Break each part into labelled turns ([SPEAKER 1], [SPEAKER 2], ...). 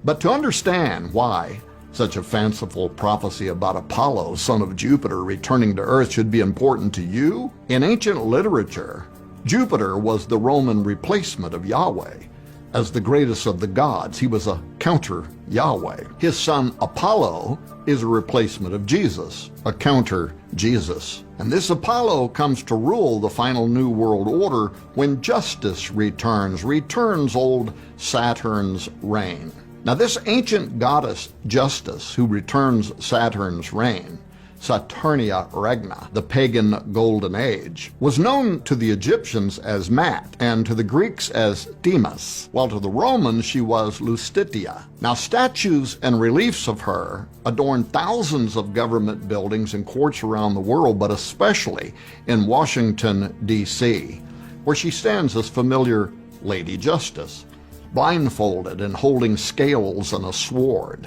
[SPEAKER 1] But to understand why such a fanciful prophecy about Apollo, son of Jupiter, returning to Earth should be important to you, in ancient literature, Jupiter was the Roman replacement of Yahweh. As the greatest of the gods, he was a counter-Yahweh. His son Apollo is a replacement of Jesus, a counter-Jesus. And this Apollo comes to rule the final New World Order when justice returns old Saturn's reign. Now this ancient goddess Justice, who returns Saturn's reign, Saturnia Regna, the pagan golden age, was known to the Egyptians as Mat and to the Greeks as Demas, while to the Romans she was Lustitia. Now statues and reliefs of her adorn thousands of government buildings and courts around the world, but especially in Washington, D.C., where she stands as familiar Lady Justice, blindfolded and holding scales and a sword.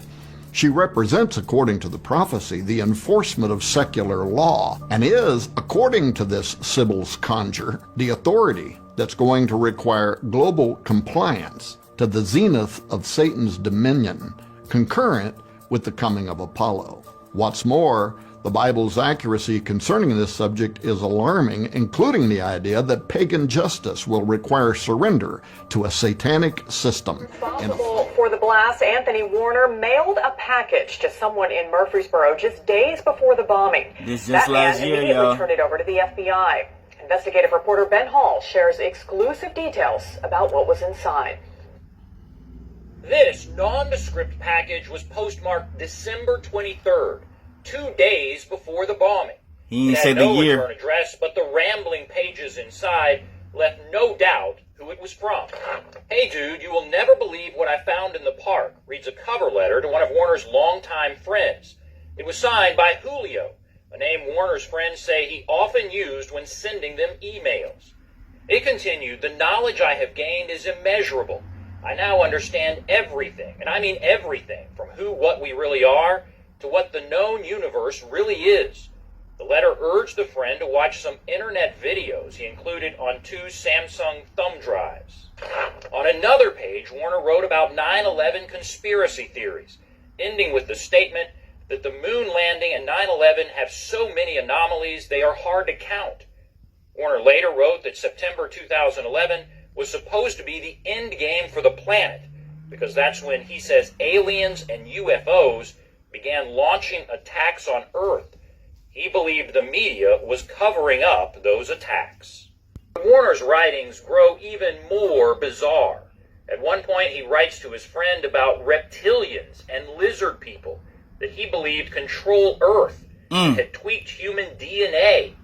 [SPEAKER 1] She represents, according to the prophecy, the enforcement of secular law, and is, according to this Sibyl's conjure, the authority that's going to require global compliance to the zenith of Satan's dominion, concurrent with the coming of Apollo. What's more, the Bible's accuracy concerning this subject is alarming, including the idea that pagan justice will require surrender to a satanic system.
[SPEAKER 2] Responsible for the blast, Anthony Warner mailed a package to someone in Murfreesboro just days before the bombing. That man immediately turned it over to the FBI. Investigative reporter Ben Hall shares exclusive details about what was inside.
[SPEAKER 3] This nondescript package was postmarked December 23rd. 2 days before the bombing.
[SPEAKER 4] He ain't said the year.
[SPEAKER 3] Return address, but the rambling pages inside left no doubt who it was from. Hey dude, you will never believe what I found in the park, reads a cover letter to one of Warner's longtime friends. It was signed by Julio, a name Warner's friends say he often used when sending them emails. It continued, the knowledge I have gained is immeasurable. I now understand everything, and I mean everything, from who, what we really are, to what the known universe really is. The letter urged the friend to watch some internet videos he included on 2 Samsung thumb drives. On another page, Warner wrote about 9/11 conspiracy theories, ending with the statement that the moon landing and 9/11 have so many anomalies they are hard to count. Warner later wrote that September 2011 was supposed to be the end game for the planet, because that's when he says aliens and UFOs began launching attacks on Earth. He believed the media was covering up those attacks. Warner's writings grow even more bizarre. At one point, he writes to his friend about reptilians and lizard people that he believed control Earth and had tweaked human DNA.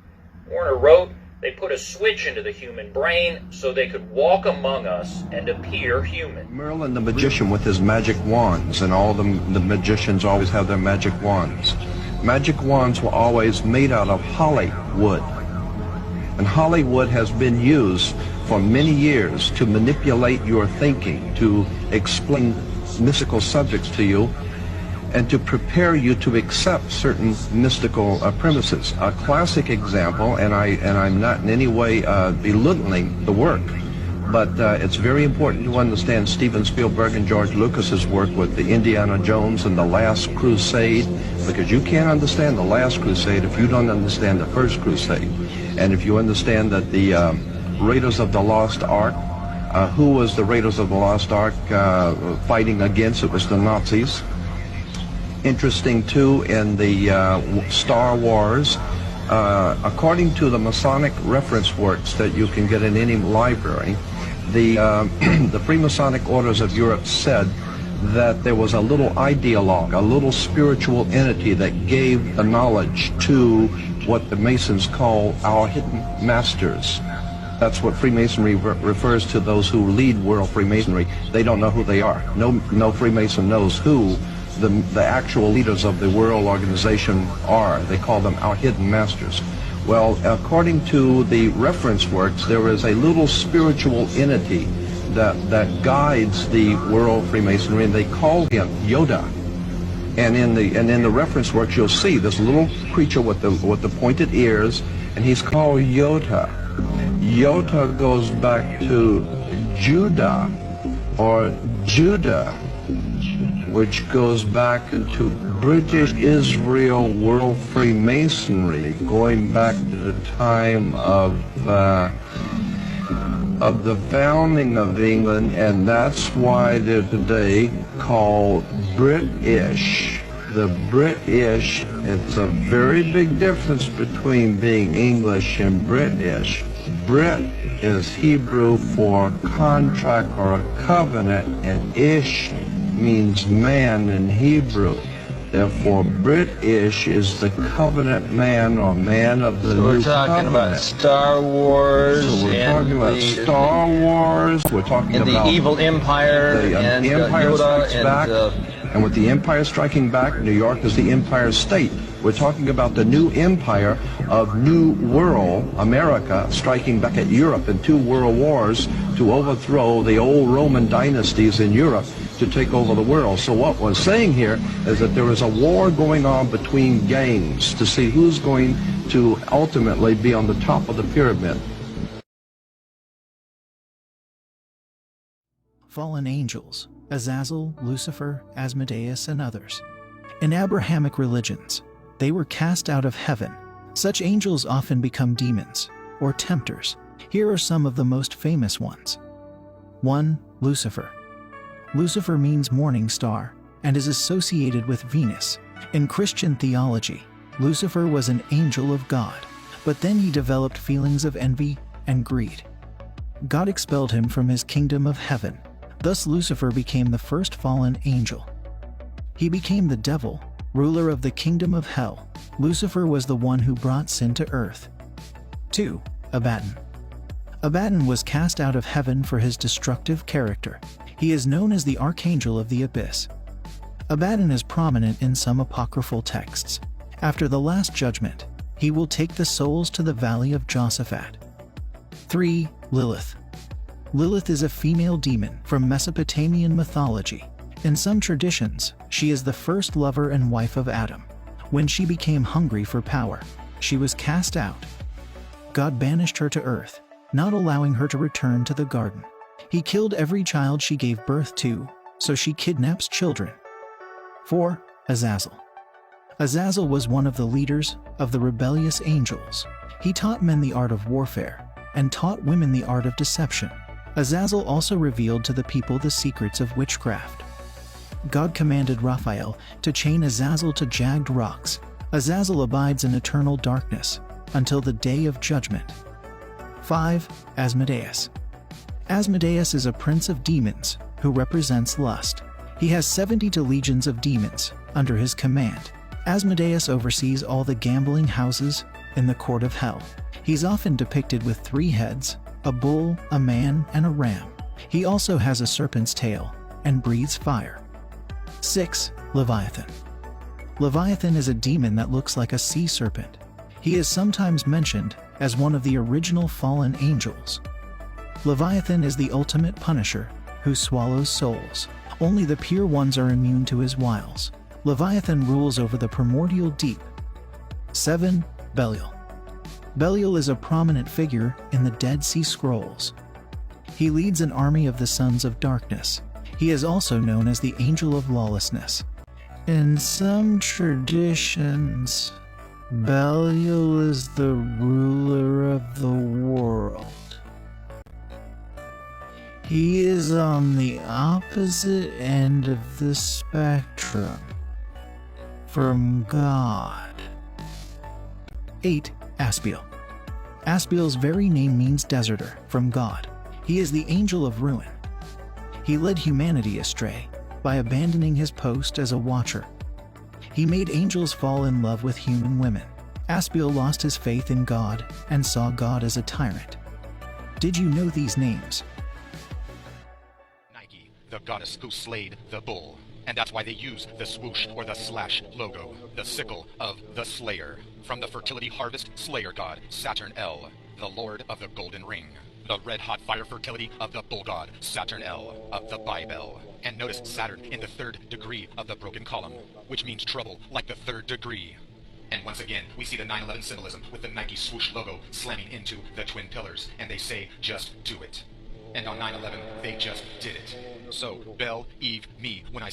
[SPEAKER 3] Warner wrote, they put a switch into the human brain so they could walk among us and appear human.
[SPEAKER 5] Merlin the magician with his magic wands, and all the magicians always have their magic wands. Magic wands were always made out of holly wood. And holly wood has been used for many years to manipulate your thinking, to explain mystical subjects to you, and to prepare you to accept certain mystical premises. A classic example, and I'm not in any way belittling the work, but it's very important to understand Steven Spielberg and George Lucas's work with the Indiana Jones and the Last Crusade, because you can't understand the Last Crusade if you don't understand the First Crusade. And if you understand that the Raiders of the Lost Ark, who was the Raiders of the Lost Ark fighting against? It was the Nazis. Interesting too, in the Star Wars, according to the Masonic reference works that you can get in any library, the Freemasonic Orders of Europe said that there was a little ideologue, a little spiritual entity that gave the knowledge to what the Masons call our hidden masters. That's what Freemasonry refers to, those who lead world Freemasonry. They don't know who they are. No Freemason knows who the actual leaders of the world organization are. They call them our hidden masters. Well, according to the reference works, there is a little spiritual entity that guides the world Freemasonry, and they call him Yoda. And in the reference works, you'll see this little creature with the pointed ears, and he's called Yoda. Yoda goes back to Judah or Judah. which goes back into British Israel world Freemasonry, going back to the time of the founding of England, and that's why they're today called British. The British, it's a very big difference between being English and British. Brit is Hebrew for contract or a covenant, and ish means man in Hebrew. Therefore, British is the covenant man or man of the new covenant.
[SPEAKER 4] We're talking about Star Wars.
[SPEAKER 5] So we're talking about Star Wars. We're talking about
[SPEAKER 4] the evil empire
[SPEAKER 5] and Empire
[SPEAKER 4] Yoda
[SPEAKER 5] Strikes Back. And with the Empire striking back, New York is the Empire State. We're talking about the new empire of New World, America, striking back at Europe in 2 world wars to overthrow the old Roman dynasties in Europe to take over the world. So what we're saying here is that there is a war going on between gangs to see who's going to ultimately be on the top of the pyramid.
[SPEAKER 6] Fallen angels, Azazel, Lucifer, Asmodeus, and others. In Abrahamic religions, they were cast out of heaven. Such angels often become demons, or tempters. Here are some of the most famous ones. 1. Lucifer. Lucifer means morning star, and is associated with Venus. In Christian theology, Lucifer was an angel of God, but then he developed feelings of envy and greed. God expelled him from his kingdom of heaven. Thus Lucifer became the first fallen angel. He became the devil, ruler of the kingdom of hell. Lucifer was the one who brought sin to earth. 2. Abaddon. Abaddon was cast out of heaven for his destructive character. He is known as the archangel of the abyss. Abaddon is prominent in some apocryphal texts. After the last judgment, he will take the souls to the valley of Josaphat. 3. Lilith. Lilith is a female demon from Mesopotamian mythology. In some traditions, she is the first lover and wife of Adam. When she became hungry for power, she was cast out. God banished her to earth, not allowing her to return to the garden. He killed every child she gave birth to, so she kidnaps children. 4. Azazel. Azazel was one of the leaders of the rebellious angels. He taught men the art of warfare, and taught women the art of deception. Azazel also revealed to the people the secrets of witchcraft. God commanded Raphael to chain Azazel to jagged rocks. Azazel abides in eternal darkness until the day of judgment. 5. Asmodeus. Asmodeus is a prince of demons who represents lust. He has 72 legions of demons under his command. Asmodeus oversees all the gambling houses in the court of hell. He's often depicted with 3 heads, a bull, a man, and a ram. He also has a serpent's tail and breathes fire. 6. Leviathan. Leviathan is a demon that looks like a sea serpent. He is sometimes mentioned as one of the original fallen angels. Leviathan is the ultimate punisher who swallows souls. Only the pure ones are immune to his wiles. Leviathan rules over the primordial deep. 7. Belial. Belial is a prominent figure in the Dead Sea Scrolls. He leads an army of the sons of darkness. He is also known as the Angel of Lawlessness. In some traditions, Belial is the ruler of the world. He is on the opposite end of the spectrum from God. 8. Aspiel. Aspiel's very name means deserter from God. He is the angel of ruin. He led humanity astray by abandoning his post as a watcher. He made angels fall in love with human women. Aspiel lost his faith in God and saw God as a tyrant. Did you know these names?
[SPEAKER 7] Nike, the goddess who slayed the bull. And that's why they use the swoosh or the slash logo, the sickle of the slayer. From the fertility harvest slayer god, Saturn L, the lord of the golden ring. The red-hot fire fertility of the bull god, Saturn L, of the Bible. And notice Saturn in the 3rd degree of the broken column, which means trouble like the 3rd degree. And once again, we see the 9/11 symbolism with the Nike swoosh logo slamming into the twin pillars, and they say, just do it. And on 9/11, they just did it. So, believe me when I